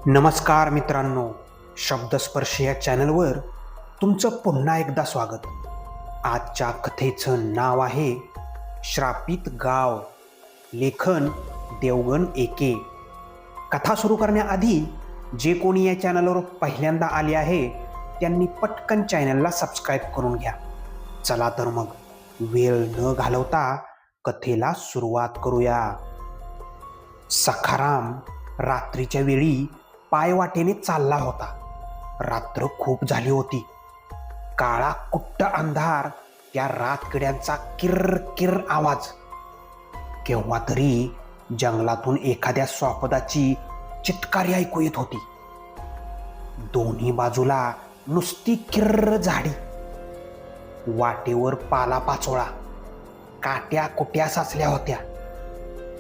नमस्कार मित्रांनो, शब्दस्पर्श या चॅनलवर तुमचं पुन्हा एकदा स्वागत. आजच्या कथेचं नाव आहे श्रापित गाव. लेखन देवगण एके. कथा सुरू करण्याआधी जे कोणी या चॅनलवर पहिल्यांदा आले आहे त्यांनी पटकन चॅनलला सबस्क्राईब करून घ्या. चला तर मग वेळ न घालवता कथेला सुरुवात करूया. सखाराम रात्रीच्या वेळी पायवाटेने चालला होता. रात्र खूप झाली होती. काळा कुट्ट अंधार, त्या रातकिड्यांचा किर किर आवाज. केव्हा तरी जंगलातून एखाद्या स्वापदाची चित्कारी ऐकू येत होती. दोन्ही बाजूला नुसती किर्र झाडी, वाटेवर पालापाचोळा, काट्या कुट्या साचल्या होत्या.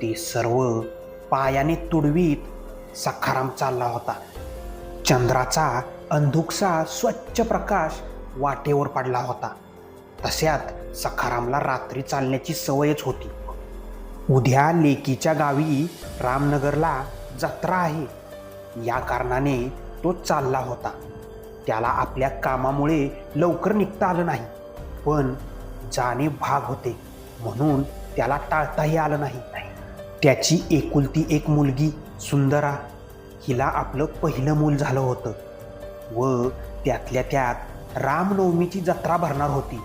ते सर्व पायाने तुडवीत सखाराम चालला होता. चंद्राचा अंधुकसा स्वच्छ प्रकाश वाटेवर पडला होता. तस्यात सखारामला रात्री चालण्याची सवयच होती. उद्या लेकीच्या गावी रामनगरला जत्रा आहे, या कारणाने तो चालला होता. त्याला आपल्या कामामुळे लवकर निघता आलं नाही, पण जाणे भाग होते म्हणून त्याला टाळताही आलं नाही. त्याची एकुलती एक मुलगी सुंदरा, हिला आपलं पहिलं मूल झालं होतं व त्यातल्या त्यात रामनवमीची जत्रा भरणार होती.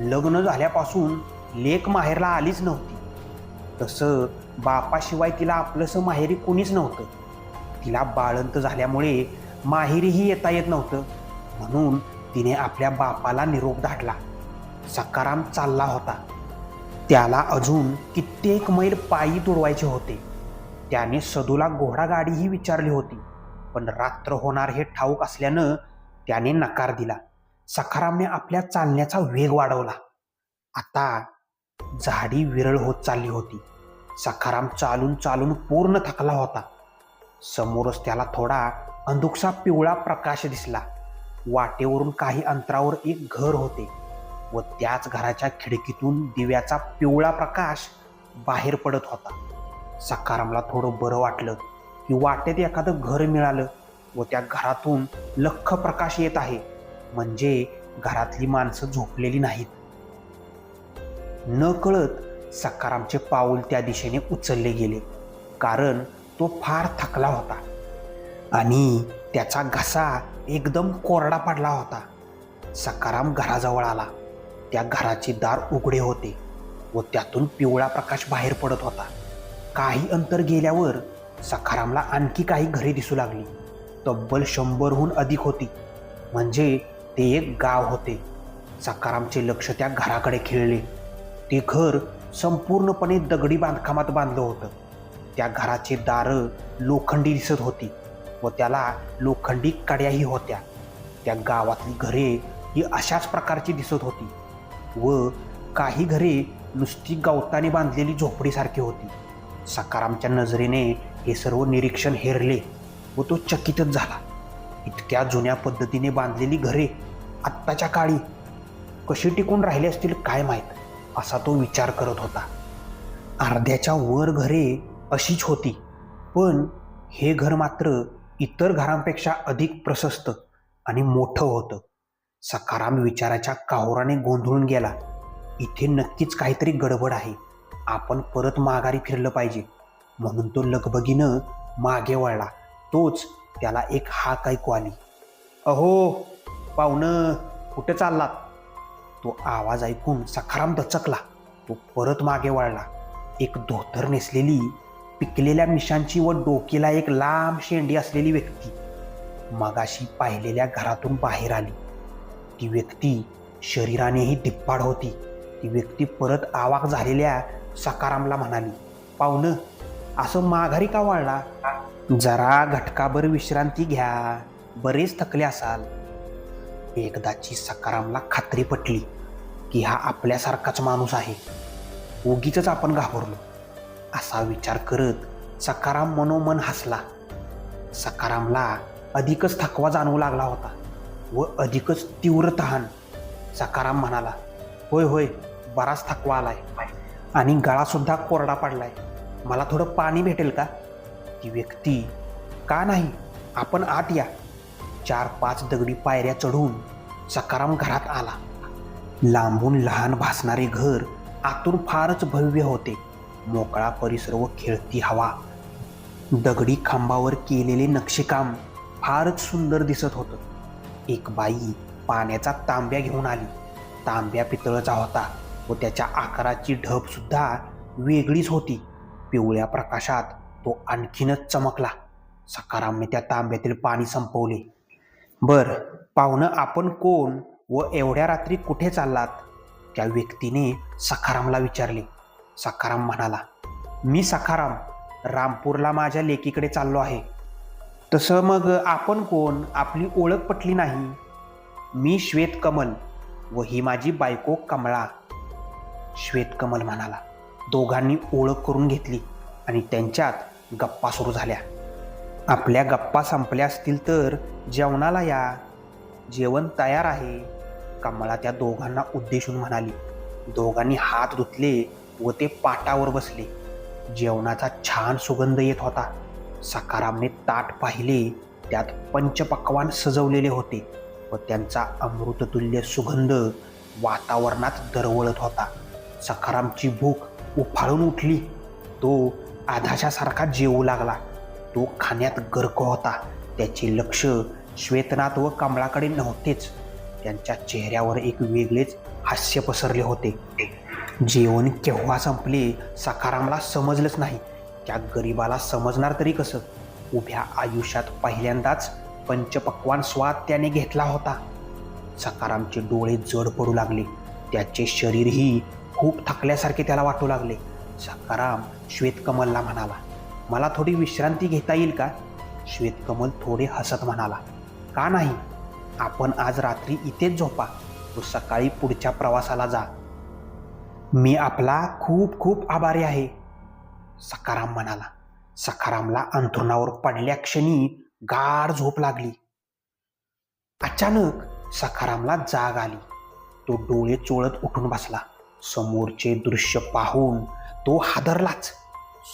लग्न झाल्यापासून लेक माहेरला आलीच नव्हती. तसं बापाशिवाय तिला आपलंसं माहेरी कोणीच नव्हतं. तिला बाळंत झाल्यामुळे माहेरीही येता येत नव्हतं, म्हणून तिने आपल्या बापाला निरोप धाडला. सखाराम चालला होता. त्याला अजून कित्येक मैल पायी तुडवायचे होते. त्याने सदूला घोडागाडीही विचारली होती, पण रात्र होणार हे ठाऊक असल्यानं त्याने नकार दिला. सखारामने आपल्या चालण्याचा वेग वाढवला. आता झाडी विरळ होत चालली होती. सखाराम चालून चालून पूर्ण थकला होता. समोरच त्याला थोडा अंधुकसा पिवळा प्रकाश दिसला. वाटेवरून काही अंतरावर एक घर होते व त्याच घराच्या खिडकीतून दिव्याचा पिवळा प्रकाश बाहेर पडत होता. सखारामला थोडं बरं वाटलं की वाटेत एखादं घर मिळालं व त्या घरातून लख्ख प्रकाश येत आहे, म्हणजे घरातली माणसं झोपलेली नाहीत. न कळत सखारामचे पाऊल त्या दिशेने उचलले गेले, कारण तो फार थकला होता आणि त्याचा घसा एकदम कोरडा पडला होता. सखाराम घराजवळ आला. त्या घराचे दार उघडे होते व त्यातून पिवळा प्रकाश बाहेर पडत होता. काही अंतर गेल्यावर सखारामला आणखी काही घरे दिसू लागली. तब्बल 100हून अधिक होती, म्हणजे ते एक गाव होते. सखारामचे लक्ष त्या घराकडे खिळले. ते घर संपूर्णपणे दगडी बांधकामात बांधलं होतं. त्या घराचे दारं लोखंडी दिसत होती व त्याला लोखंडी कड्याही होत्या. त्या गावातली घरे ही अशाच प्रकारची दिसत होती व काही घरे नुसती गवताने बांधलेली झोपडीसारखी होती. सखारामच्या नजरेने हे सर्व निरीक्षण हेरले व तो चकितच झाला. इतक्या जुन्या पद्धतीने बांधलेली घरे आत्ताच्या काळी कशी टिकून राहिली असतील काय माहीत, असा तो विचार करत होता. अर्ध्याच्या वर घरे अशीच होती, पण हे घर मात्र इतर घरांपेक्षा अधिक प्रशस्त आणि मोठं होतं. सखाराम विचाराच्या काहोराने गोंधळून गेला. इथे नक्कीच काहीतरी गडबड आहे. आपण परत माघारी फिरलं पाहिजे, म्हणून तो लगबगीनं मागे वळला. तोच त्याला एक हाक ऐकू आली. अहो पाहुणं, कुठे चाललात? तो आवाज ऐकून सखाराम दचकला. तो परत मागे वळला. एक धोतर नेसलेली, पिकलेल्या मिशांची व डोकीला एक लांब शेंडी असलेली व्यक्ती मगाशी पाहिलेल्या घरातून बाहेर आली. ती व्यक्ती शरीरानेही धिप्पाड होती. ती व्यक्ती परत आवाक झालेल्या सखारामला म्हणाली, पाहुणं, असं माघारी का वळला? जरा घटकाभर विश्रांती घ्या, बरेच थकले असाल. एकदाची सखारामला खात्री पटली की हा आपल्यासारखाच माणूस आहे. उगीच आपण घाबरलो, असा विचार करत सखाराम मनोमन हसला. सखारामला अधिकच थकवा जाणवू लागला होता व अधिकच तीव्र तहान. सखाराम म्हणाला, होय होय, बराच थकवा आलाय आणि गळासुद्धा कोरडा पडलाय. मला थोडं पाणी भेटेल का? ती व्यक्ती, का नाही, आपण आत या. 4-5 दगडी पायऱ्या चढून सखाराम घरात आला. लांबून लहान भासणारे घर आतून फारच भव्य होते. मोकळा परिसर व खेळती हवा. दगडी खांबावर केलेले नक्षीकाम फारच सुंदर दिसत होतं. एक बाई पाण्याचा तांब्या घेऊन आली. तांब्या पितळाचा होता व त्याच्या आकाराची ढब सुद्धा वेगळीच होती. पिवळ्या प्रकाशात तो आणखीनच चमकला. सखारामने त्या तांब्यातील पाणी संपवले. बर पाहुणं, आपण कोण व एवढ्या रात्री कुठे चाललात? त्या व्यक्तीने सखारामला विचारले. सखाराम म्हणाला, मी सखाराम, रामपूरला माझ्या लेकीकडे चाललो आहे. तसं मग आपण कोण? आपली ओळख पटली नाही. मी श्वेतकमल व ही माझी बायको कमळा. श्वेतकमल म्हणाला. दोघांनी ओळख करून घेतली आणि त्यांच्यात गप्पा सुरू झाल्या. आपल्या गप्पा संपल्या असतील तर जेवणाला या, जेवण तयार आहे, कमळा त्या दोघांना उद्देशून म्हणाली. दोघांनी हात धुतले व ते पाटावर बसले. जेवणाचा छान सुगंध येत होता. सखारामने ताट पाहिले. त्यात पंचपक्वान्न सजवलेले होते व त्यांचा अमृततुल्य सुगंध वातावरणात दरवळत होता. सखारामची भूक उफाळून उठली. तो आधाशासारखा जेवू लागला. तो खाण्यात गर्क होता. त्याचे लक्ष श्वेतनाथ व कमळाकडे नव्हतेच. त्यांच्या चेहऱ्यावर एक वेगळेच हास्य पसरले होते. जेवण केव्हा संपले सखारामला समजलंच नाही. त्या गरिबाला समजणार तरी कसं? उभ्या आयुष्यात पहिल्यांदाच पंचपक्वान्न स्वाद त्याने घेतला होता. सखारामचे डोळे जड पडू लागले. त्याचे शरीरही खूप थकल्यासारखे त्याला वाटू लागले. सखाराम श्वेतकमलला म्हणाला, मला थोडी विश्रांती घेता येईल का? श्वेतकमल थोडे हसत म्हणाला, का नाही? आपण आज रात्री इथेच झोपा व सकाळी पुढच्या प्रवासाला जा. मी आपला खूप खूप आभारी आहे, सखाराम म्हणाला. सखारामला अंथरुणावर पडल्या क्षणी गाढ झोप लागली. अचानक सखारामला जाग आली. तो डोळे चोळत उठून बसला. समोरचे दृश्य पाहून तो हादरलाच.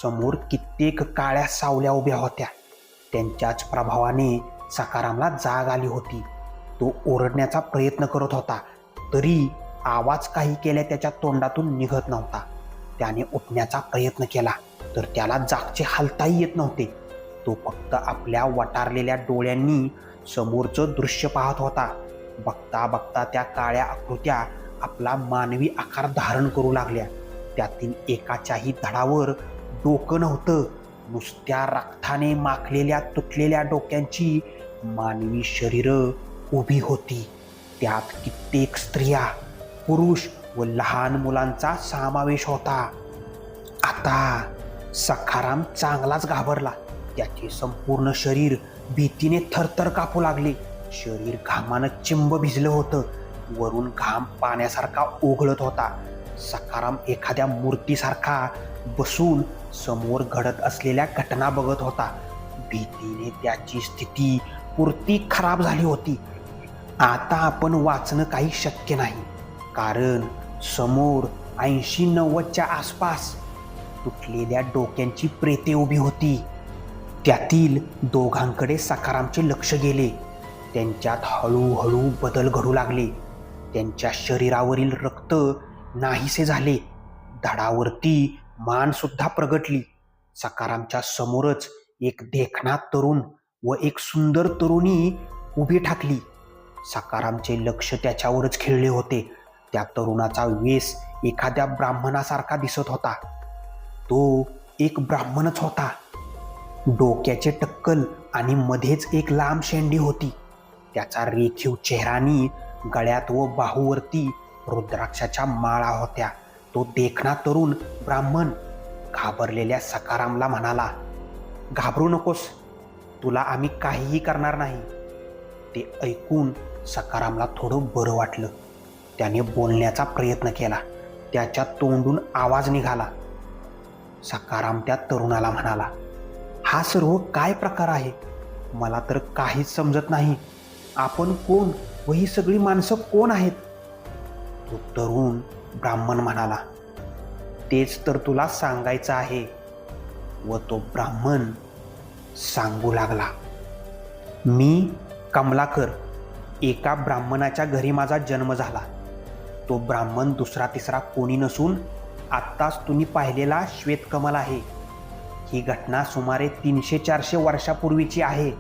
समोर कित्येक काळ्या सावल्या उभ्या होत्या. त्यांच्याच प्रभावाने सखारामला जाग आली होती. तो ओरडण्याचा प्रयत्न करत होता, तरी आवाज काही केल्या त्याच्या तोंडातून निघत नव्हता. त्याने उठण्याचा प्रयत्न केला तर त्याला जागचे हालताही येत नव्हते. तो फक्त आपल्या वटारलेल्या डोळ्यांनी समोरचं दृश्य पाहत होता. बघता बघता त्या काळ्या आकृत्या आपला मानवी आकार धारण करू लागल्या. त्यातील एकाच्याही धडावर डोकं नव्हतं. नुसत्या रक्ताने माखलेल्या तुटलेल्या डोक्यांची मानवी शरीरं उभी होती. त्यात कित्येक स्त्रिया, पुरुष व लहान मुलांचा समावेश होता. आता सखाराम चांगलाच घाबरला. त्याचे संपूर्ण शरीर भीतीने थरथर कापू लागले. शरीर घामानं चिंब भिजलं होतं. वरून घाम पाण्यासारखा ओघळत होता. सखाराम एखाद्या मूर्तीसारखा बसून समोर घडत असलेल्या घटना बघत होता. भीतीने त्याची स्थिती पुरती खराब झाली होती. आता आपण वाचणं काही शक्य नाही, कारण समोर 80-90च्या आसपास तुटलेल्या डोक्यांची प्रेते उभी होती. त्यातील दोघांकडे सखारामचे लक्ष गेले. त्यांच्यात हळूहळू बदल घडू लागले. त्यांच्या शरीरावरील रक्त नाहीसे झाले. धडावरती मान सुद्धा प्रगटली. सखारामच्या समोरच एक देखणा तरुण व एक सुंदर तरुणी उभी ठाकली. सखारामचे लक्ष त्याच्यावरच खिळले होते. त्या तरुणाचा वेश एखाद्या ब्राह्मणासारखा दिसत होता. तो एक ब्राह्मणच होता. डोक्याचे टक्कल आणि मध्येच एक लांब शेंडी होती. त्याचा रेखीव चेहरानी गळ्यात व बाहूवरती रुद्राक्षाच्या माळा होत्या. तो देखणा तरुण ब्राह्मण घाबरलेल्या सखारामला म्हणाला, घाबरू नकोस, तुला आम्ही काहीही करणार नाही. ते ऐकून सखारामला थोडं बरं वाटलं. त्याने बोलण्याचा प्रयत्न केला. त्याच्या तोंडून आवाज निघाला. सखाराम त्या तरुणाला म्हणाला, हा सर्व काय प्रकार आहे? मला तर काहीच समजत नाही. आपण कोण व ही सगळी माणसं कोण आहेत? तो तरुण ब्राह्मण म्हणाला, तेच तर तुला सांगायचं आहे. व तो ब्राह्मण सांगू लागला, मी कमलाकर, एका ब्राह्मणाच्या घरी माझा जन्म झाला. तो ब्राह्मण दुसरा तिसरा कोणी नसून आत्ताच तुम्ही पाहिलेला श्वेतकमल आहे. ही घटना सुमारे 300-400 वर्षापूर्वीची आहे.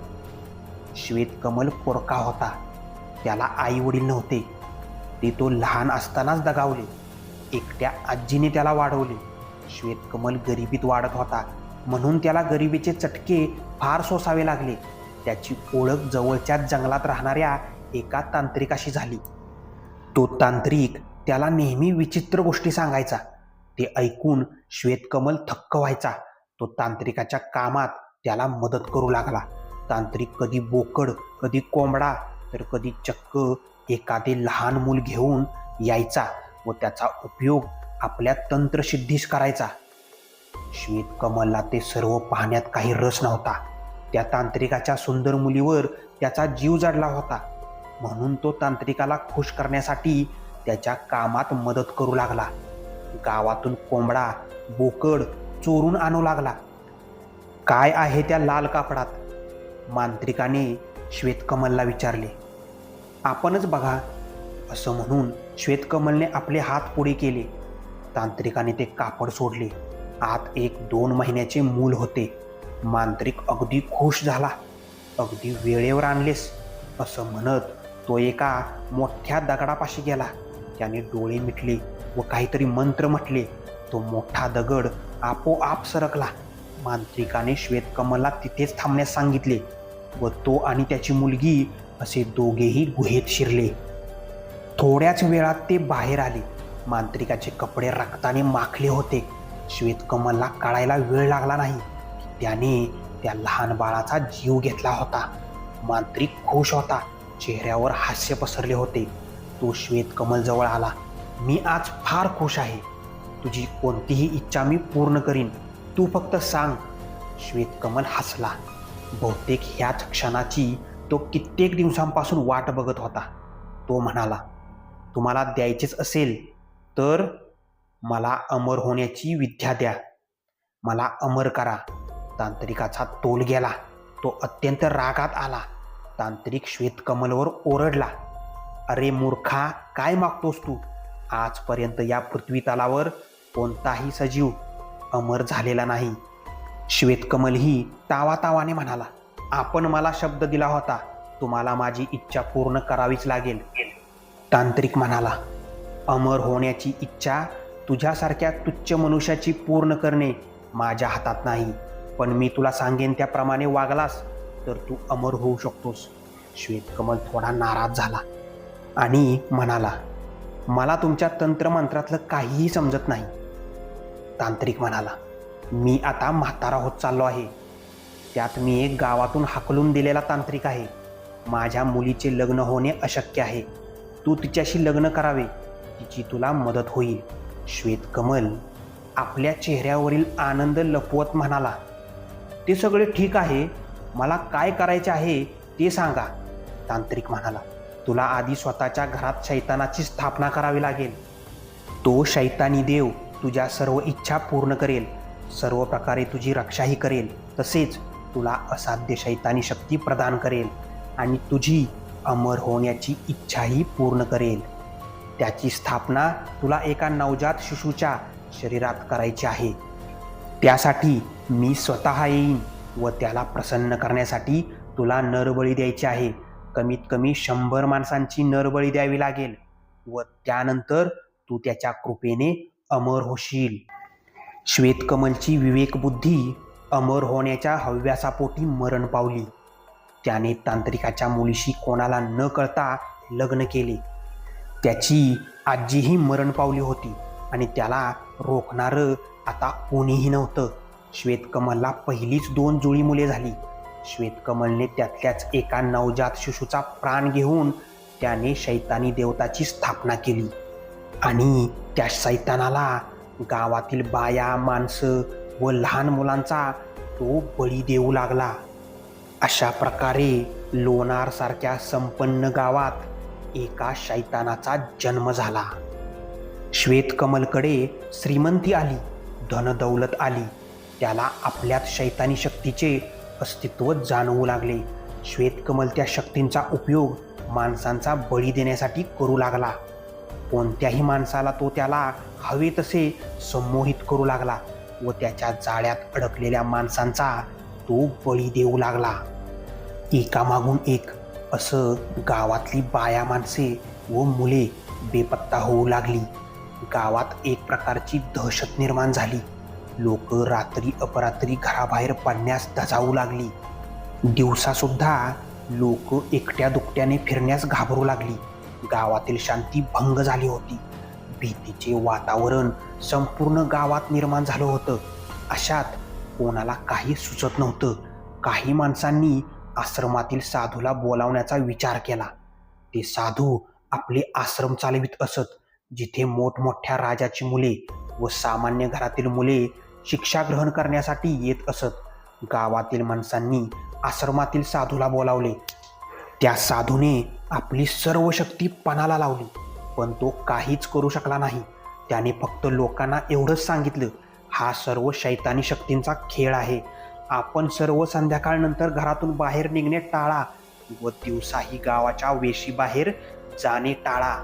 श्वेतकमल पोरका होता. त्याला आई वडील नव्हते. ते तो लहान असतानाच दगावले. एकट्या आजीने त्याला वाढवले. श्वेतकमल गरिबीत वाढत होता, म्हणून त्याला गरिबीचे चटके फार सोसावे लागले. त्याची ओळख जवळच्याच जंगलात राहणाऱ्या एका तांत्रिकाशी झाली. तो तांत्रिक त्याला नेहमी विचित्र गोष्टी सांगायचा. ते ऐकून श्वेतकमल थक्क व्हायचा. तो तांत्रिकाच्या कामात त्याला मदत करू लागला. तांत्रिक कधी बोकड, कधी कोंबडा, तर कधी चक्क एखादे लहान मूल घेऊन यायचा व त्याचा उपयोग आपल्या तंत्रसिद्धीस करायचा. श्वेतकमलला ते सर्व पाहण्यात काही रस नव्हता. त्या तांत्रिकाच्या सुंदर मुलीवर त्याचा जीव जडला होता, म्हणून तो तांत्रिकाला खुश करण्यासाठी त्याच्या कामात मदत करू लागला. गावातून कोंबडा, बोकड चोरून आणू लागला. काय आहे त्या लाल कापडात? मांत्रिकाने श्वेतकमलला विचारले. आपणच बघा, असं म्हणून श्वेतकमलने आपले हात पुढे केले. तांत्रिकाने ते कापड सोडले. आत 1-2 महिन्याचे मूल होते. मांत्रिक अगदी खुश झाला. अगदी वेळेवर आणलेस, असं म्हणत तो एका मोठ्या दगडापाशी गेला. त्याने डोळे मिटले व काहीतरी मंत्र म्हटले. तो मोठा दगड आपोआप सरकला. मांत्रिकाने श्वेतकमलला तिथेच थांबण्यास सांगितले व तो आणि त्याची मुलगी असे दोघेही गुहेत शिरले. थोड्याच वेळात ते बाहेर आले. मांत्रिकाचे कपडे रक्ताने माखले होते. श्वेतकमलला कळायला वेळ लागला नाही. त्याने त्या लहान बाळाचा जीव घेतला होता. मांत्रिक खुश होता. चेहऱ्यावर हास्य पसरले होते. तो श्वेतकमल जवळ आला. मी आज फार खुश आहे. तुझी कोणतीही इच्छा मी पूर्ण करीन. तू फक्त सांग. श्वेतकमल हसला. बहुतेक ह्याच क्षणाची तो कित्येक दिवसांपासून वाट बघत होता. तो म्हणाला, तुम्हाला द्यायचेच असेल तर मला अमर होण्याची विद्या द्या. मला अमर करा. तांत्रिकाचा तोल गेला. तो अत्यंत रागात आला. तांत्रिक श्वेतकमलवर ओरडला. अरे मूर्खा, काय मागतोस तू? आजपर्यंत या पृथ्वी तलावर कोणताही सजीव अमर झालेला नाही. श्वेतकमलही तावातावाने म्हणाला, आपण मला शब्द दिला होता. तुम्हाला माझी इच्छा पूर्ण करावीच लागेल. तांत्रिक म्हणाला, अमर होण्याची इच्छा तुझ्यासारख्या तुच्छ मनुष्याची पूर्ण करणे माझ्या हातात नाही. पण मी तुला सांगेन त्याप्रमाणे वागलास तर तू अमर होऊ शकतोस. श्वेतकमल थोडा नाराज झाला आणि म्हणाला, मला तुमच्या तंत्रमंत्रातलं काहीही समजत नाही. तांत्रिक म्हणाला, मी आता म्हातारा होत चाललो आहे. त्यात मी एक गावातून हाकलून दिलेला तांत्रिक आहे. माझ्या मुलीचे लग्न होणे अशक्य आहे. तू तिच्याशी लग्न करावे, तिची तुला मदत होईल. श्वेतकमल आपल्या चेहऱ्यावरील आनंद लपवत म्हणाला, ते सगळे ठीक आहे. मला काय करायचे आहे ते सांगा. तांत्रिक म्हणाला, तुला आधी स्वतःच्या घरात शैतानाची स्थापना करावी लागेल. तो शैतानी देव तुझ्या सर्व इच्छा पूर्ण करेल. सर्व प्रकारे तुझी रक्षाही करेल. तसेच तुला असाध्य शैतानी शक्ती प्रदान करेल आणि तुझी अमर होण्याची इच्छाही पूर्ण करेल. त्याची स्थापना तुला एका नवजात शिशूच्या शरीरात करायची आहे. त्यासाठी मी स्वतः येईन व त्याला प्रसन्न करण्यासाठी तुला नरबळी द्यायची आहे. कमीत कमी 100 माणसांची नरबळी द्यावी लागेल व त्यानंतर तू त्याच्या कृपेने अमर होशील. श्वेतकमलची विवेकबुद्धी अमर होण्याच्या हव्यासापोटी मरण पावली. त्याने तांत्रिकाच्या मुलीशी कोणाला न कळता लग्न केले. त्याची आजीही मरण पावली होती आणि त्याला रोखणारं आता कोणीही नव्हतं. श्वेतकमलला पहिलीच 2 जुळी मुले झाली. श्वेतकमलने त्यातल्याच एका नवजात शिशूचा प्राण घेऊन त्याने शैतानी देवताची स्थापना केली आणि त्या शैतानाला गावातील बाया, माणसं व लहान मुलांचा तो बळी देऊ लागला. अशा प्रकारे लोणारसारख्या संपन्न गावात एका शैतानाचा जन्म झाला. श्वेतकमलकडे श्रीमंती आली, धनदौलत आली. त्याला आपल्यात शैतानी शक्तीचे अस्तित्व जाणवू लागले. श्वेतकमल त्या शक्तींचा उपयोग माणसांचा बळी देण्यासाठी करू लागला. कोणत्याही माणसाला तो त्याला हवे तसे संमोहित करू लागला व त्याच्या जाळ्यात अडकलेल्या माणसांचा तो बळी देऊ लागला. एकामागून एक असं गावातली बाया माणसे व मुले बेपत्ता होऊ लागली. गावात एक प्रकारची दहशत निर्माण झाली. लोक रात्री अपरात्री घराबाहेर पडण्यास धजावू लागली. दिवसासुद्धा लोक एकट्या दुकट्याने फिरण्यास घाबरू लागली. गावातील शांती भंग झाली होती. भीतीचे वातावरण संपूर्ण गावात निर्माण झालं होतं. अशात कोणाला काही सुचत नव्हतं. काही माणसांनी आश्रमातील साधूला बोलावण्याचा विचार केला. ते साधू आपले आश्रम चालवित असत, जिथे मोठमोठ्या राजाची मुले व सामान्य घरातील मुले शिक्षा ग्रहण करण्यासाठी येत असत. गावातील माणसांनी आश्रमातील साधूला बोलावले. त्या साधूने आपली सर्व शक्ती पणाला लावली, पण तो काहीच करू शकला नाही. त्याने फक्त लोकांना एवढंच सांगितलं, हा सर्व शैतानी शक्तींचा खेळ आहे. आपण सर्व संध्याकाळनंतर घरातून बाहेर निघणे टाळा व दिवसाही गावाच्या वेशीबाहेर जाणे टाळा.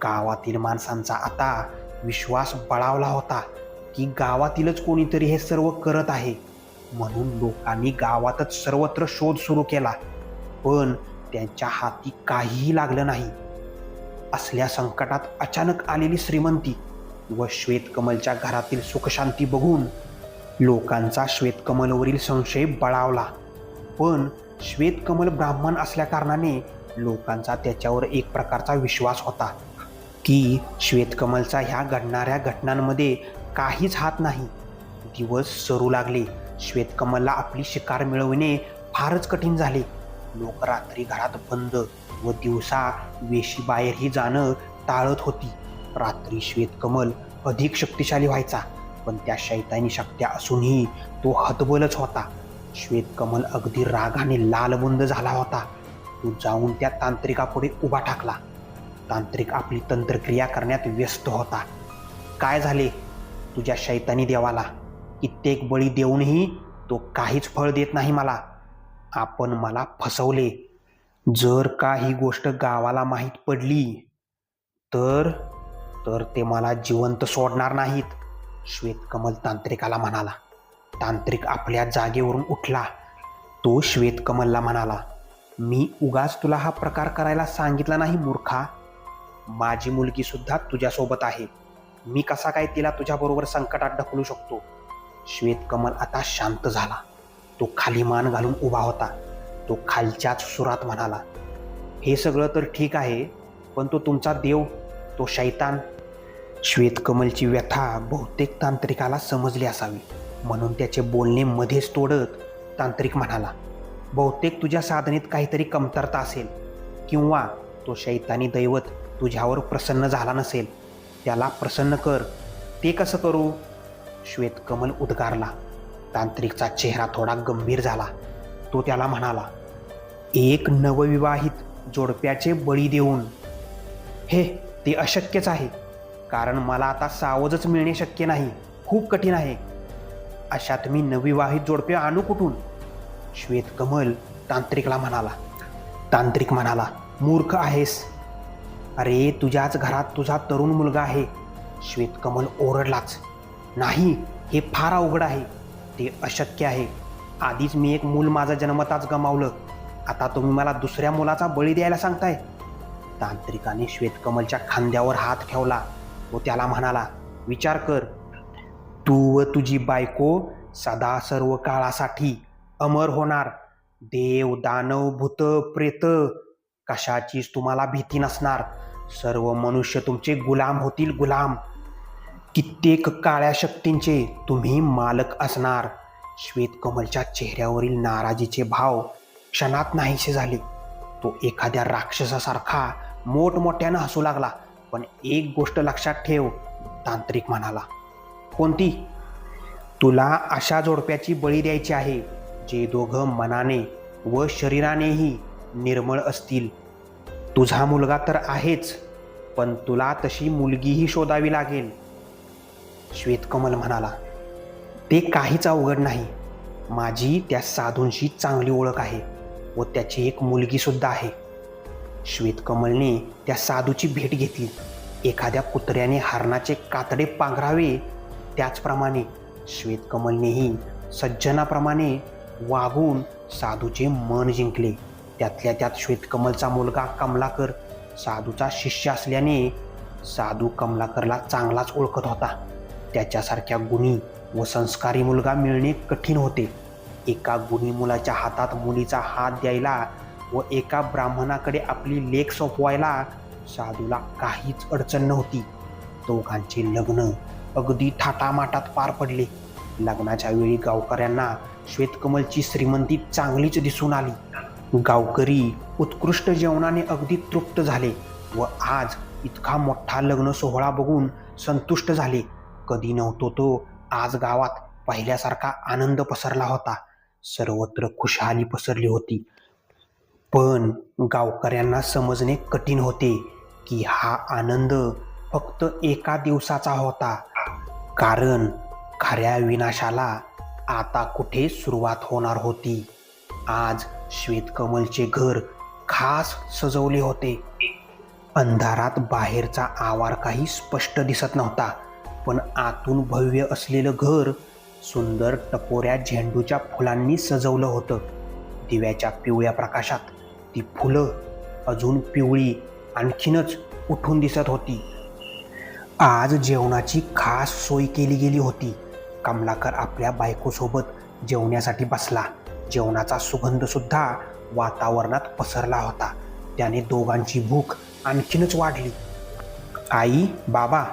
गावातील माणसांचा आता विश्वास बळावला होता की गावातीलच कोणीतरी हे सर्व करत आहे. म्हणून लोकांनी गावातच सर्वत्र शोध सुरू केला, पण त्यांच्या हाती काहीही लागलं नाही. असल्या संकटात अचानक आलेली श्रीमंती व श्वेतकमलच्या घरातील सुखशांती बघून लोकांचा श्वेतकमलवरील संशय बळावला. पण श्वेतकमल ब्राह्मण असल्या कारणाने लोकांचा त्याच्यावर एक प्रकारचा विश्वास होता की श्वेतकमलचा ह्या घडणाऱ्या घटनांमध्ये काहीच हात नाही. दिवस सरू लागले. श्वेतकमलला आपली शिकार मिळविणे फारच कठीण झाले. लोक रात्री घरात बंद व दिवसा वेशीबाहेरही जाणं टाळत होती. रात्री श्वेतकमल अधिक शक्तिशाली व्हायचा, पण त्या शैतानी शक्त्या असूनही तो हतबलच होता. श्वेतकमल अगदी रागाने लालबुंद झाला होता. तो जाऊन त्या तांत्रिकापुढे उभा ठाकला. तांत्रिक आपली तंत्रक्रिया करण्यात व्यस्त होता. काय झाले तुझ्या शैतानी देवाला? कित्येक बळी देऊनही तो काहीच फळ देत नाही मला. आपण मला फसवले. जर का ही गोष्ट गावाला माहीत पडली तर ते मला जिवंत सोडणार नाहीत, श्वेतकमल तांत्रिकाला म्हणाला. तांत्रिक आपल्या जागेवरून उठला. तो श्वेतकमलला म्हणाला, मी उगाच तुला हा प्रकार करायला सांगितला नाही मूर्खा. माझी मुलगी सुद्धा तुझ्यासोबत आहे. मी कसा काय तिला तुझ्याबरोबर संकटात ढकलू शकतो? श्वेतकमल आता शांत झाला. तो खाली मान घालून उभा होता. तो खालच्याच सुरात म्हणाला, हे सगळं तर ठीक आहे, पण तो तुमचा देव, तो शैतान. श्वेतकमलची व्यथा बहुतेक तांत्रिकाला समजली असावी, म्हणून त्याचे बोलणे मध्येच तोडत तांत्रिक म्हणाला, बहुतेक तुझ्या साधनेत काहीतरी कमतरता असेल, किंवा तो शैतानी दैवत तुझ्यावर प्रसन्न झाला नसेल. त्याला प्रसन्न कर. ते कसं करू? श्वेतकमल उद्गारला. तांत्रिकचा चेहरा थोडा गंभीर झाला. तो त्याला म्हणाला, एक नवविवाहित जोडप्याचे बळी देऊन. ते अशक्यच आहे, कारण मला आता सावजच मिळणे शक्य नाही. खूप कठीण आहे. अशात मी नवविवाहित जोडपे आणू कुठून? श्वेतकमल तांत्रिकला म्हणाला. तांत्रिक म्हणाला, मूर्ख आहेस. अरे तुझ्याच घरात तुझा तरुण मुलगा आहे. श्वेतकमल ओरडलाच. नाही, हे फार अवघड आहे. ते अशक्य आहे. आधीच मी एक मूल माझं जन्मताच गमावलं. आता तुम्ही मला दुसऱ्या मुलाचा बळी द्यायला सांगताय? तांत्रिकाने श्वेतकमलच्या खांद्यावर हात ठेवला व त्याला म्हणाला, विचार कर. तू व तुझी बायको सदा सर्व काळासाठी अमर होणार. देव, दानव, भूत, प्रेत कशाचीच तुम्हाला भीती नसणार. सर्व मनुष्य तुमचे गुलाम होतील, गुलाम. कित्येक काळ्या शक्तींचे तुम्ही मालक असणार. श्वेतकमलच्या चेहऱ्यावरील नाराजीचे भाव क्षणात नाहीसे झाले. तो एखाद्या राक्षसासारखा मोठमोठ्यानं हसू लागला. पण एक गोष्ट लक्षात ठेव, तांत्रिक म्हणाला. कोणती? तुला अशा जोडप्याची बळी द्यायची आहे जे दोघं मनाने व शरीरानेही निर्मळ असतील. तुझा मुलगा तर आहेच, पण तुला तशी मुलगीही शोधावी लागेल. श्वेतकमल म्हणाला, ते काहीच अवघड नाही. माझी त्या साधूंशी चांगली ओळख आहे व त्याची एक मुलगी सुद्धा आहे. श्वेतकमलने त्या साधूची भेट घेतली. एखाद्या कुत्र्याने हरणाचे कातडे पांघरावे त्याचप्रमाणे श्वेतकमलनेही सज्जनाप्रमाणे वागून साधूचे मन जिंकले. त्यातल्या त्यात श्वेतकमलचा मुलगा कमलाकर साधूचा शिष्य असल्याने साधू कमलाकरला चांगलाच ओळखत होता. त्याच्यासारख्या गुणी व संस्कारी मुलगा मिळणे कठीण होते. एका गुणी मुलाच्या हातात मुलीचा हात द्यायला व एका ब्राह्मणाकडे आपली लेक सोपवायला साधूला काहीच अडचण नव्हती. दोघांचे लग्न अगदी थाटामाटात पार पडले. लग्नाच्या वेळी गावकऱ्यांना श्वेतकमलची श्रीमंती चांगलीच दिसून आली. गावकरी उत्कृष्ट जेवणाने अगदी तृप्त झाले व आज इतका मोठा लग्न सोहळा बघून संतुष्ट झाले. कधी नव्हतो तो आज गावात पहिल्यासारखा आनंद पसरला होता. सर्वत्र खुशहाली पसरली होती. पण गावकऱ्यांना समजणे कठीण होते की हा आनंद फक्त एका दिवसाचा होता, कारण खऱ्या विनाशाला आता कुठे सुरुवात होणार होती. आज श्वेतकमलचे घर खास सजवले होते. अंधारात बाहेरचा आवार काही स्पष्ट दिसत नव्हता, पण आतून भव्य असलेलं घर सुंदर टपोऱ्या झेंडूच्या फुलांनी सजवलं होतं. दिव्याच्या पिवळ्या प्रकाशात ती फुलं अजून पिवळी आणखीनच उठून दिसत होती. आज जेवणाची खास सोय केली गेली होती. कमलाकर आपल्या बायकोसोबत जेवण्यासाठी बसला. जेवणाचा सुगंध सुद्धा वातावरणात पसरला होता. त्याने दोघांची भूक आणखीनच वाढली. आई, बाबा,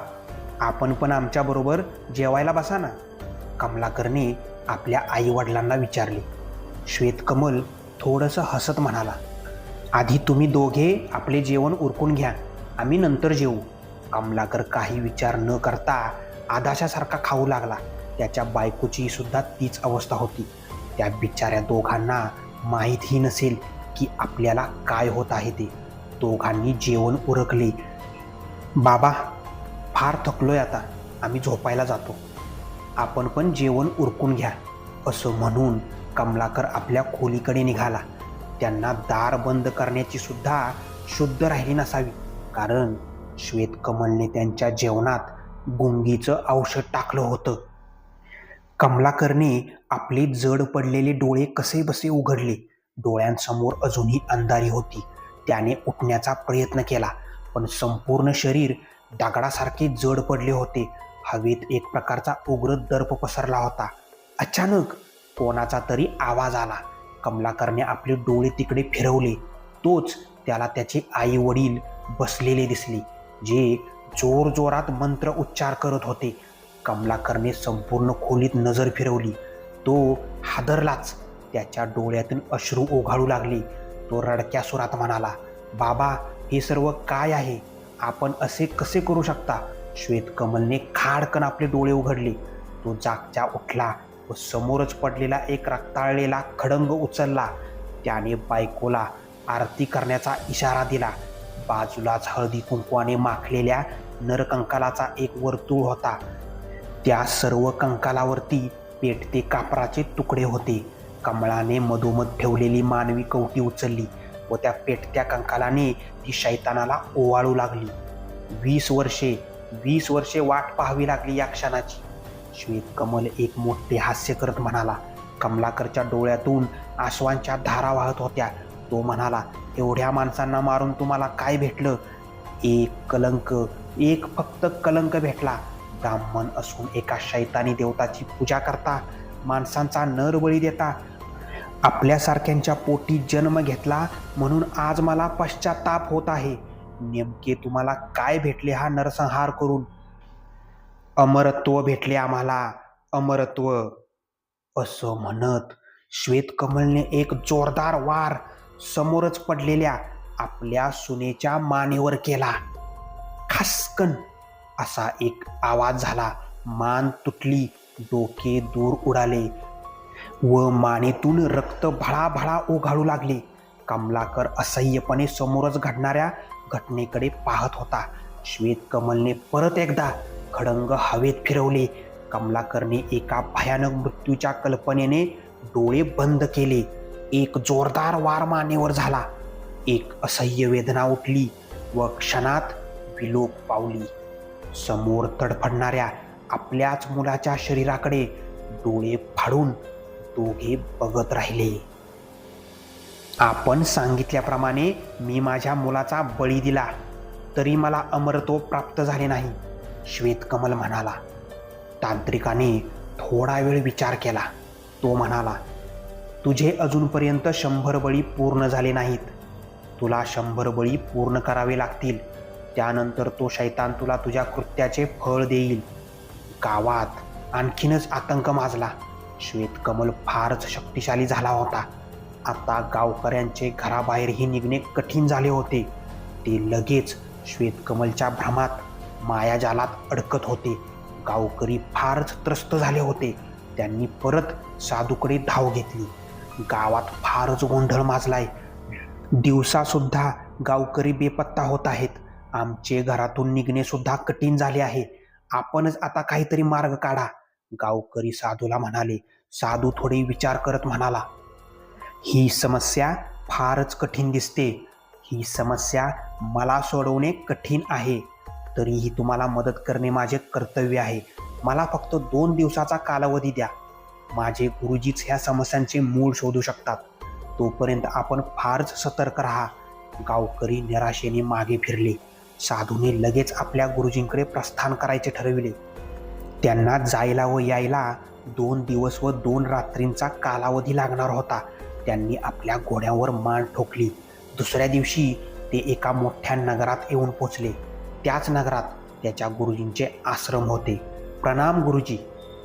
आपण पण आमच्याबरोबर जेवायला बसा ना, कमलाकरने आपल्या आई वडिलांना विचारले. श्वेतकमल थोडंसं हसत म्हणाला, आधी तुम्ही दोघे आपले जेवण उरकून घ्या, आम्ही नंतर जेवू. कमलाकर काही विचार न करता आदाशासारखा खाऊ लागला. त्याच्या बायकोची सुद्धा तीच अवस्था होती. त्या बिचाऱ्या दोघांना माहीतही नसेल की आपल्याला काय होत आहे ते. दोघांनी जेवण उरकले. बाबा, फार थकलोय आता, आम्ही झोपायला जातो, आपण पण जेवण उरकून घ्या, असं म्हणून कमलाकर आपल्या खोलीकडे निघाला. त्यांना दार बंद करण्याची सुद्धा शुद्ध राहिली नसावी, कारण श्वेतकमलने त्यांच्या जेवणात गुंगीचं औषध टाकलं होतं. कमलाकरने आपले जड पडलेले डोळे कसेबसे उघडले. डोळ्यांसमोर अजूनही अंधारी होती. त्याने उठण्याचा प्रयत्न केला, पण संपूर्ण शरीर दगडासारखे जड पडले होते. हवेत एक प्रकारचा उग्र दर्प पसरला होता. अचानक कोणाचा तरी आवाज आला. कमलाकरने आपले डोळे तिकडे फिरवले. तोच त्याला त्याचे आई वडील बसलेले दिसले, जे जोरजोरात मंत्र उच्चार करत होते. कमलाकरने संपूर्ण खोलीत नजर फिरवली. तो हादरलाच. त्याच्या डोळ्यातून अश्रू ओघाळू लागले. तो रडक्या सुरात म्हणाला, बाबा, हे सर्व काय आहे? आपण असे कसे करू शकता? श्वेतकमलने खाडकन आपले डोळे उघडले. तो जागच्या उठला व समोरच पडलेला एक रक्ताळलेला खडंग उचलला. त्याने बायकोला आरती करण्याचा इशारा दिला. बाजूलाच हळदी कुंकवाने माखलेल्या नरकंकालाचा एक वर्तुळ होता. त्या सर्व कंकालावरती पेटते कापराचे तुकडे होते. कमळाने मधोमध ठेवलेली मानवी कवटी उचलली व त्या पेटत्या कंकालाने ती शैतानाला ओवाळू लागली. 20 वर्षे वाट पाहावी लागली या क्षणाची. श्वेतकमल एक मोठे हास्य करत म्हणाला. कमलाकरच्या डोळ्यातून आश्वांच्या धारा वाहत होत्या. तो म्हणाला, एवढ्या माणसांना मारून तुम्हाला काय भेटलं? एक कलंक, एक फक्त कलंक भेटला. ब्राह्मण असून एका शैतानी देवताची पूजा करता, माणसांचा नरबळी देता, आपल्यासारख्यांच्या पोटी जन्म घेतला म्हणून आज मला पश्चाताप होत आहे. नेमके तुम्हाला काय भेटले हा नरसंहार करून? अमरत्व भेटले आम्हाला, अमरत्व, असं म्हणत श्वेतकमलने एक जोरदार वार समोरच पडलेल्या आपल्या सुनेच्या मानेवर केला. खासकन असा एक आवाज झाला. मान तुटली, डोके दूर उडाले व मानेतून रक्त भळाभळा ओघाळू लागले. कमलाकर असह्यपणे समोरच घडणाऱ्या घटनेकडे पाहत होता. श्वेतकमलने परत एकदा खडंग हवेत फिरवले. कमलाकरने एका भयानक मृत्यूच्या कल्पनेने डोळे बंद केले. एक जोरदार वार मानेवर झाला. एक असह्य वेदना उठली व क्षणात विलोप पावली. समोर तडफडणाऱ्या आपल्याच मुलाच्या शरीराकडे डोळे फाडून दोघे बघत राहिले. आपण सांगितल्याप्रमाणे मी माझ्या मुलाचा बळी दिला, तरी मला अमरत्व प्राप्त झाले नाही, श्वेतकमल म्हणाला. तांत्रिकाने थोडा वेळ विचार केला. तो म्हणाला, तुझे अजूनपर्यंत 100 बळी पूर्ण झाले नाहीत. तुला 100 बळी पूर्ण करावे लागतील. त्यानंतर तो शैतान तुला तुझ्या कृत्याचे फळ देईल. गावात आणखीनच आतंक माजला. श्वेतकमल फारच शक्तिशाली झाला होता. आता गावकऱ्यांचे घराबाहेरही निघणे कठीण झाले होते. ते लगेच श्वेतकमलच्या भ्रमात मायाजालात अडकत होते. गावकरी फारच त्रस्त झाले होते. त्यांनी परत साधूकडे धाव घेतली. गावात फारच गोंधळ माजलाय. दिवसा सुद्धा गावकरी बेपत्ता होत आहेत. आमचे घरातून निघणे सुद्धा कठीण झाले आहे. आपणच आता काहीतरी मार्ग काढा, गावकरी साधूला म्हणाले. साधू थोडे विचार करत म्हणाला, ही समस्या फारच कठीण दिसते. ही समस्या मला सोडवणे कठीण आहे. तरीही तुम्हाला मदत करणे माझे कर्तव्य आहे. मला फक्त 2 दिवसाचा कालावधी द्या. माझे गुरुजीच ह्या समस्यांचे मूळ शोधू शकतात. तोपर्यंत आपण फारच सतर्क राहा. गावकरी निराशेने मागे फिरले. साधूने लगेच आपल्या गुरुजींकडे प्रस्थान करायचे ठरविले. त्यांना जायला व यायला 2 दिवस व 2 रात्रींचा कालावधी लागणार होता. त्यांनी आपल्या घोड्यावर मान ठोकली. दुसऱ्या दिवशी ते एका मोठ्या नगरात येऊन पोचले. त्याच नगरात त्याच्या गुरुजींचे आश्रम होते. प्रणाम गुरुजी,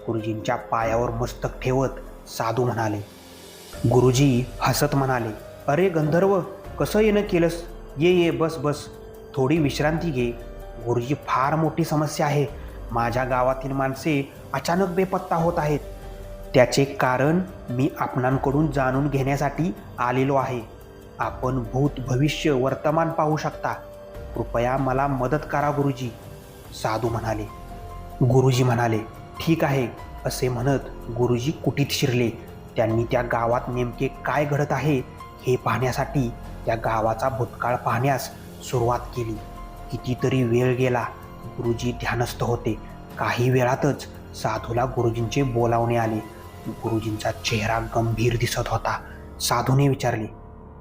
गुरुजींच्या पायावर मस्तक ठेवत साधू म्हणाले. गुरुजी हसत म्हणाले, अरे गंधर्व, कसं येणं केलंस? ये ये, बस बस, थोडी विश्रांती घे. गुरुजी, फार मोठी समस्या आहे. माझ्या गावातील माणसे अचानक बेपत्ता होत आहेत. त्याचे कारण मी आपणांकडून जाणून घेण्यासाठी आलेलो आहे. आपण भूत, भविष्य, वर्तमान पाहू शकता. कृपया मला मदत करा गुरुजी, साधू म्हणाले. गुरुजी म्हणाले, ठीक आहे. असे म्हणत गुरुजी कुटीत शिरले. त्यांनी त्या गावात नेमके काय घडत आहे हे पाहण्यासाठी त्या गावाचा भूतकाळ पाहण्यास सुरुवात केली. कितीतरी वेळ गेला. गुरुजी ध्यानस्थ होते. काही वेळातच साधूला गुरुजींचे बोलावणे आले. गुरुजींचा चेहरा गंभीर दिसत होता. साधूने विचारले,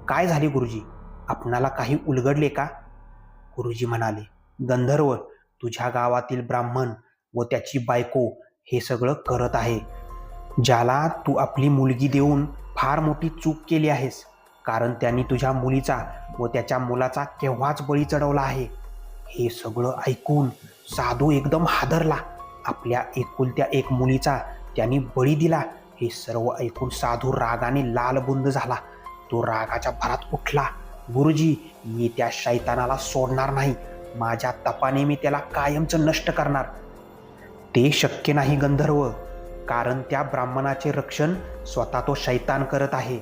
काय झाले गुरुजी? आपणाला काही उलगडले का? गुरुजी म्हणाले, गंधर्व, तुझ्या गावातील ब्राह्मण व त्याची बायको हे सगळं करत आहे. ज्याला तू आपली मुलगी देऊन फार मोठी चूक केली आहेस. कारण त्यांनी तुझ्या मुलीचा व त्याच्या मुलाचा केव्हाच बळी चढवला आहे. हे सगळं ऐकून साधू एकदम हादरला. आपल्या एकुलत्या एक मुलीचा त्यांनी बळी दिला हे सर्व ऐकून साधू रागाने लालबुंद झाला. तो रागाच्या भरात उठला. गुरुजी, मी त्या शैतानाला सोडणार नाही. माझ्या तपाने मी त्याला कायमचं नष्ट करणार. ते शक्य नाही गंधर्व, कारण त्या ब्राह्मणाचे रक्षण स्वतः तो शैतान करत आहे.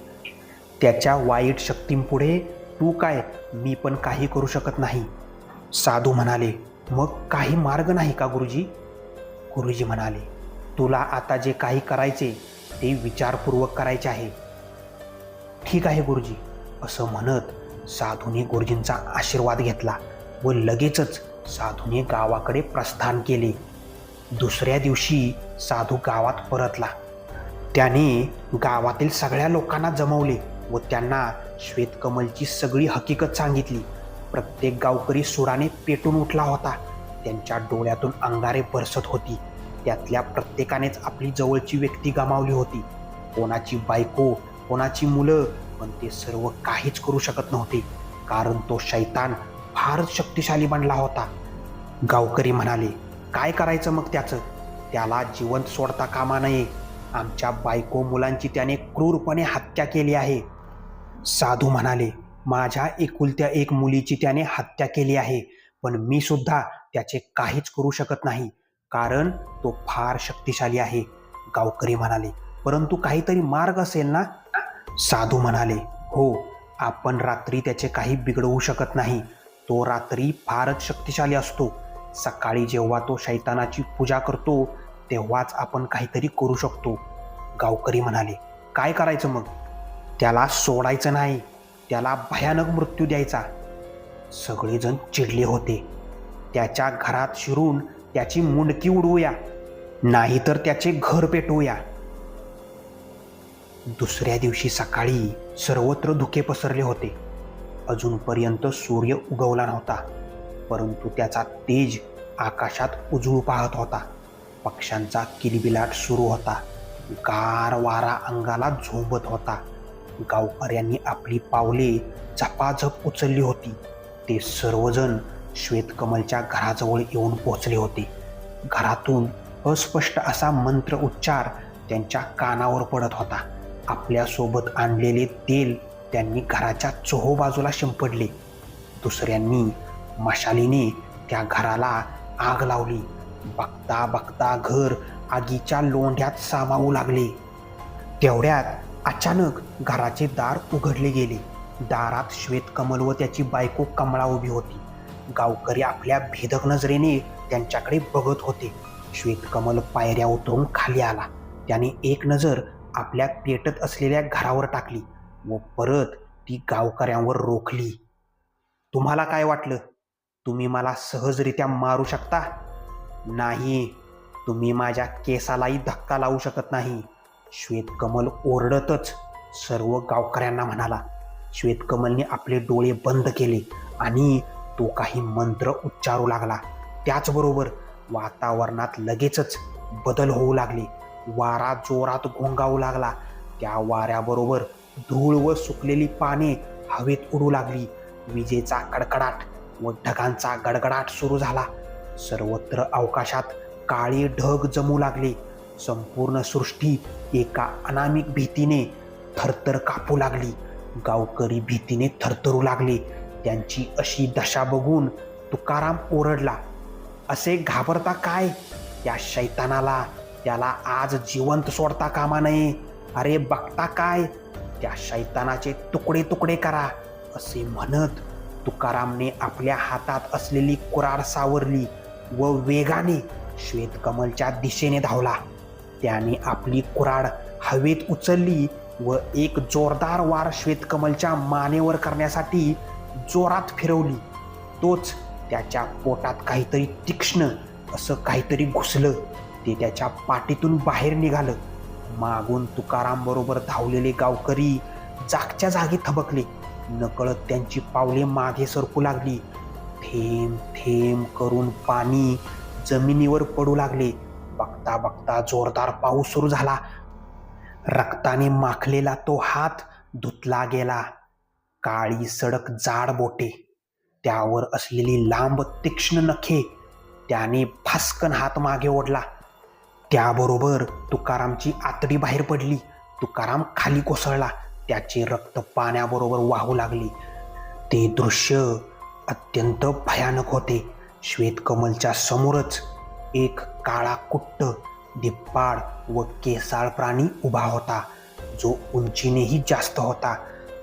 त्याच्या वाईट शक्तींपुढे तू काय, मी पण काही करू शकत नाही. साधू म्हणाले, मग काही मार्ग नाही का गुरुजी? गुरुजी म्हणाले, तुला आता जे काही करायचे ते विचारपूर्वक करायचे आहे. ठीक आहे गुरुजी, असं म्हणत साधूने गुरुजींचा आशीर्वाद घेतला व लगेचच साधूने गावाकडे प्रस्थान केले. दुसऱ्या दिवशी साधू गावात परतला. त्याने गावातील सगळ्या लोकांना जमवले व त्यांना श्वेतकमलची सगळी हकीकत सांगितली. प्रत्येक गावकरी सुराने पेटून उठला होता. त्यांच्या डोळ्यातून अंगारे बरसत होती. त्यातल्या प्रत्येकानेच आपली जवळची व्यक्ती गमावली होती. कोणाची बायको, कोणाची मुलं, पण ते सर्व काहीच करू शकत नव्हते, कारण तो शैतान फारच शक्तिशाली बनला होता. गावकरी म्हणाले, काय करायचं मग त्याचं? त्याला जिवंत सोडता कामा नये. आमच्या बायको मुलांची त्याने क्रूरपणे हत्या केली आहे. साधू म्हणाले, माझ्या एकुलत्या एक मुलीची त्याने हत्या केली आहे, पण मी सुद्धा त्याचे काहीच करू शकत नाही, कारण तो फार शक्तिशाली आहे. गावकरी म्हणाले, परंतु काहीतरी मार्ग असेल ना? साधू म्हणाले, हो, आपण रात्री त्याचे काही बिघडवू शकत नाही. तो रात्री फारच शक्तिशाली असतो. सकाळी जेव्हा तो शैतानाची पूजा करतो तेव्हाच आपण काहीतरी करू शकतो. गावकरी म्हणाले, काय करायचं मग? त्याला सोडायचं नाही, त्याला भयानक मृत्यू द्यायचा. सगळेजण चिडले होते. त्याच्या घरात शिरून त्याची मुंडकी उडवूया, नाहीतर त्याचे घर पेटवूया. दुसऱ्या दिवशी सकाळी सर्वत्र धुके पसरले होते. अजूनपर्यंत सूर्य उगवला नव्हता, परंतु त्याचा तेज आकाशात उजळू पाहत होता. पक्ष्यांचा किलबिलाट सुरू होता. गार वारा अंगाला झोंबत होता. गावकऱ्यांनी आपली पावले झपाझप उचलली होती. ते सर्वजण श्वेतकमलच्या घराजवळ येऊन पोहोचले होते. घरातून अस्पष्ट असा मंत्र उच्चार त्यांच्या कानावर पडत होता. आपल्यासोबत आणलेले तेल त्यांनी घराच्या चोहोबाजूला शिंपडले. दुसऱ्यांनी मशालीने त्या घराला आग लावली. बघता बघता घर आगीच्या लोंढ्यात सामावू लागले. तेवढ्यात अचानक घराचे दार उघडले गेले. दारात श्वेतकमल व त्याची बायको कमळा उभी होती. गावकरी आपल्या भेदक नजरेने त्यांच्याकडे बघत होते. श्वेतकमल पायऱ्या उतरून खाली आला. त्याने एक नजर आपल्या पेटत असलेल्या घरावर टाकली व परत ती गावकऱ्यांवर रोखली. तुम्हाला काय वाटलं? तुम्ही मला सहजरित्या मारू शकता? नाही, तुम्ही माझ्या केसालाही धक्का लावू शकत नाही. श्वेतकमल ओरडतच सर्व गावकऱ्यांना म्हणाला. श्वेतकमलने आपले डोळे बंद केले आणि तो काही मंत्र उच्चारू लागला. त्याचबरोबर वातावरणात लगेचच बदल होऊ लागले. वारा जोरात घोंगावू लागला. त्या वाऱ्याबरोबर धूळ व सुकलेली पाने हवेत उडू लागली. विजेचा कडकडाट व ढगांचा गडगडाट सुरू झाला. सर्वत्र अवकाशात काळे ढग जमू लागले. संपूर्ण सृष्टी एका अनामिक भीतीने थरथर कापू लागली. गावकरी भीतीने थरथरू लागले. त्यांची अशी दशा बघून तुकाराम ओरडला, असे घाबरता काय? त्या शैतानाला, त्याला आज जिवंत सोडता कामा नये. अरे बघता काय? त्या शैतानाचे तुकडे तुकडे करा. असे म्हणत तुकारामने आपल्या हातात असलेली कुऱ्हाड सावरली व वेगाने श्वेतकमलच्या दिशेने धावला. त्याने आपली कुऱ्हाड हवेत उचलली व एक जोरदार वार श्वेतकमलच्या मानेवर करण्यासाठी जोरात फिरवली. तोच त्याच्या पोटात काहीतरी तीक्ष्ण असं काहीतरी घुसलं. ते त्याच्या पाठीतून बाहेर निघालं. मागून तुकाराम बरोबर धावलेले गावकरी जागच्या जागी थबकले. नकळत त्यांची पावले मागे सरकू लागली. थेंब थेंब करून पाणी जमिनीवर पडू लागले. बघता बघता जोरदार पाऊस सुरू झाला. रक्ताने माखलेला तो हात धुतला गेला. काळी सडक जाड बोटे, त्यावर असलेली लांब तीक्ष्ण नखे. त्याने फासकन हात मागे ओढला. त्याबरोबर तुकारामची आतडी बाहेर पडली. तुकाराम खाली कोसळला. त्याचे रक्त पाण्याबरोबर वाहू लागले. ते दृश्य अत्यंत भयानक होते. श्वेतकमलच्या समोरच एक काळा कुट्ट, धिप्पाड व केसाळ प्राणी उभा होता, जो उंचीनेही जास्त होता.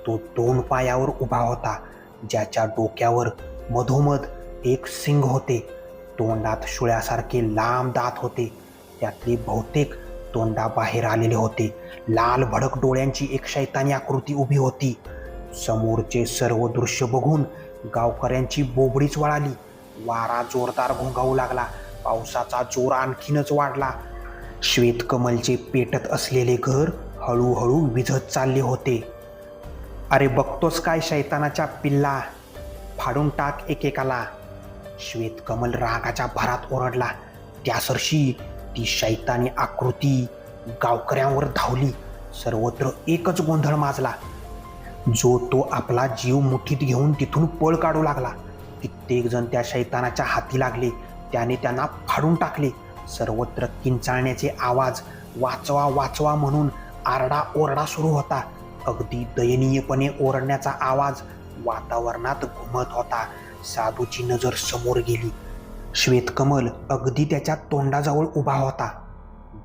तो 2 पायावर उभा होता, ज्याच्या डोक्यावर मधोमध एक सिंग होते. तोंडात शुळ्यासारखे लांब दात होते. त्यातले बहुतेक तोंडाबाहेर आलेले होते. लाल भडक डोळ्यांची एक शैतानी आकृती उभी होती. समोरचे सर्व दृश्य बघून गावकऱ्यांची बोबडीच वळाली. वारा जोरदार घोंगावू लागला. पावसाचा जोर आणखीनच वाढला. श्वेतकमलचे पेटत असलेले घर हळूहळू विझत चालले होते. अरे बघतोस काय शैतानाच्या पिल्ला, फाडून टाक एकेकाला. श्वेतकमल रागाच्या भरात ओरडला. त्यासरशी ती शैतानी आकृती गावकऱ्यांवर धावली. सर्वत्र एकच गोंधळ माजला. जो तो आपला जीव मुठीत घेऊन तिथून पळ काढू लागला. कित्येक जण त्या शैतानाच्या हाती लागले. त्याने त्यांना फाडून टाकले. सर्वत्र किंचाळण्याचे आवाज, वाचवा वाचवा म्हणून आरडा ओरडा सुरू होता. अगदी दयनीयपणे ओरडण्याचा आवाज वातावरणात घुमत होता. साधूची नजर समोर गेली. श्वेतकमल अगदी त्याच्या तोंडाजवळ उभा होता.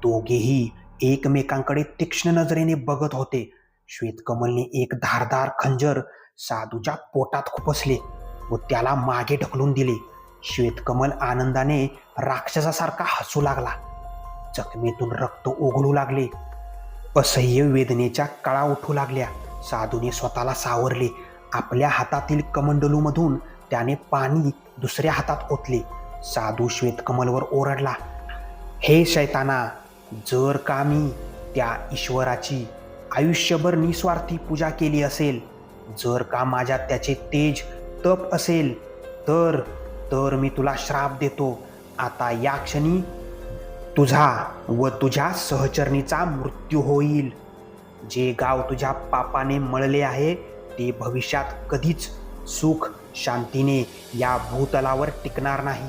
दोघेही एकमेकांकडे तीक्ष्ण नजरेने बघत होते. श्वेतकमलने एक धारदार खंजर साधूच्या पोटात खुपसले व त्याला मागे ढकलून दिले. श्वेतकमल आनंदाने राक्षसासारखा हसू लागला. जखमेतून रक्त ओघळू लागले. असह्य वेदनेच्या कळा उठू लागल्या. साधूने स्वतःला सावरले. आपल्या हातातील कमंडलूमधून त्याने पाणी दुसऱ्या हातात ओतले. साधू श्वेतकमलवर ओरडला, हे शैताना, जर का मी त्या ईश्वराची आयुष्यभर निस्वार्थी पूजा केली असेल, जर का माझ्यात त्याचे तेज तप असेल, तर तर मी तुला श्राप देतो. आता या क्षणी तुझा व तुझ्या सहचरणीचा मृत्यू होईल. जे गाव तुझ्या पापाने मळले आहे ते भविष्यात कधीच सुख शांतीने या भूतलावर टिकणार नाही.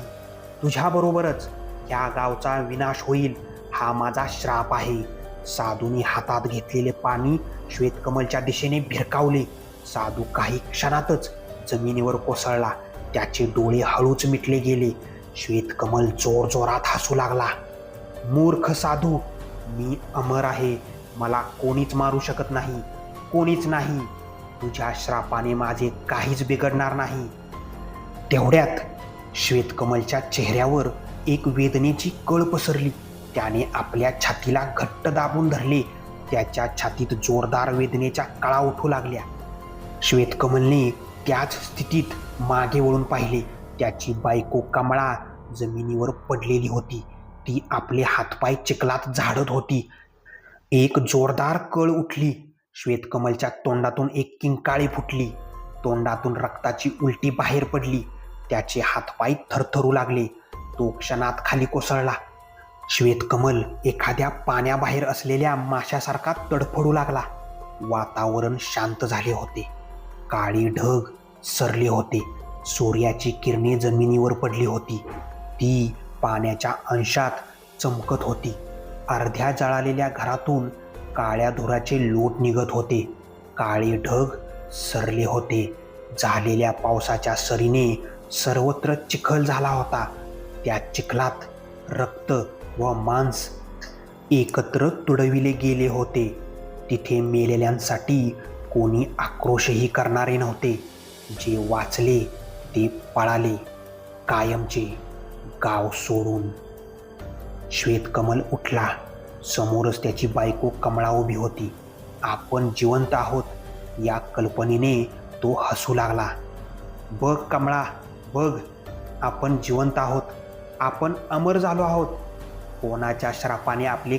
तुझ्याबरोबरच या गावचा विनाश होईल. हा माझा श्राप आहे. साधूने हातात घेतलेले पाणी श्वेतकमलच्या दिशेने भिरकावले. साधू काही क्षणातच जमिनीवर कोसळला. त्याचे डोळे हळूच मिटले गेले. श्वेतकमल जोरजोरात हसू लागला. मूर्ख साधू, मी अमर आहे. मला कोणीच मारू शकत नाही, कोणीच नाही. तुझ्या श्रापाने माझे काहीच बिघडणार नाही. तेवढ्यात श्वेतकमलच्या चेहऱ्यावर एक वेदनेची कळ पसरली. त्याने आपल्या छातीला घट्ट दाबून धरले. त्याच्या छातीत जोरदार वेदनेच्या कळा उठू लागल्या. श्वेतकमलने त्याच स्थितीत मागे वळून पाहिले. त्याची बायको कमळा जमिनीवर पडलेली होती. ती आपले हातपाय चिखलात झाडत होती. एक जोरदार कळ उठली. श्वेतकमलच्या तोंडातून एक किंकाळी फुटली. तोंडातून रक्ताची उलटी बाहेर पडली. त्याचे हातपाय थरथरू लागले. तो क्षणात खाली कोसळला. श्वेतकमल एखाद्या पाण्याबाहेर असलेल्या माशासारखा तडफडू लागला. वातावरण शांत झाले होते. काळी ढग सरले होते. सूर्याची किरणे जमिनीवर पडली होती. ती पाण्याच्या अंशात चमकत होती. अर्ध्या जळालेल्या घरातून काळ्या धुराचे लोट निघत होते. काळे ढग सरले होते. झालेल्या पावसाच्या सरीने सर्वत्र चिखल झाला होता. त्या चिखलात रक्त व मांस एकत्र तुडविले गेले होते. तिथे मेलेल्यांसाठी कोणी आक्रोशही करणारे नव्हते. जे वाचले ते पळाले कायमचे, गाव सोडून. श्वेतकमल उठला. समोरच त्याची बायको कमळा उभी होती. आपण जिवंत आहोत या कल्पनेने तो हसू लागला. बघ कमळा, बघ, आपण जिवंत आहोत. आपण अमर झालो आहोत. कोणाच्या श्रापाने आपले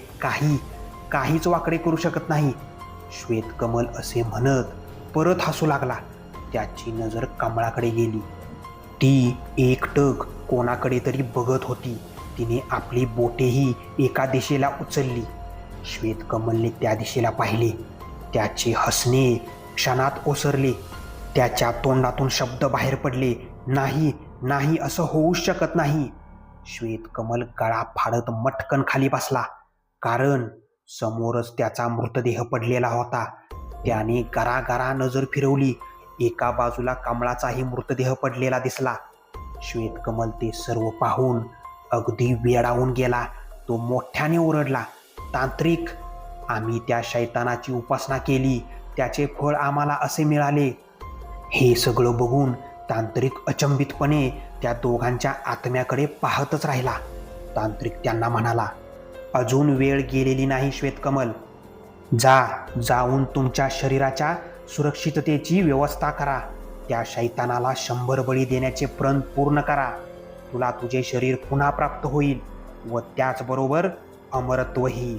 काहीच वाकडे करू शकत नाही. श्वेतकमल असे म्हणत परत हसू लागला. त्याची नजर कमळाकडे गेली. ती एकटक कोणाकडे तरी बघत होती. तिने आपली बोटेही एका दिशेला उचलली. श्वेतकमलने त्या दिशेला पाहिले. त्याचे हसणे क्षणात ओसरले. त्याच्या तोंडातून शब्द बाहेर पडले, नाही नाही, असं होऊच शकत नाही. श्वेतकमल गळा फाडत मटकन खाली बसला. कारण समोरच त्याचा मृतदेह पडलेला होता. त्याने गरागरा नजर फिरवली. एका बाजूला कमळाचाही मृतदेह पडलेला दिसला. श्वेतकमल ते सर्व पाहून अगदी वेडावून गेला. तो मोठ्याने ओरडला, तांत्रिक, आम्ही त्या शैतानाची उपासना केली, त्याचे फळ आम्हाला असे मिळाले. हे सगळं बघून तांत्रिक अचंबितपणे त्या दोघांच्या आत्म्याकडे पाहतच राहिला. तांत्रिक त्यांना म्हणाला, अजून वेळ गेलेली नाही श्वेतकमल. जाऊन तुमच्या शरीराच्या सुरक्षिततेची व्यवस्था करा. त्या शैतानाला 100 बळी देण्याचे प्रण पूर्ण करा. तुला तुझे शरीर पुन्हा प्राप्त होईल व त्याचबरोबर अमरत्वही.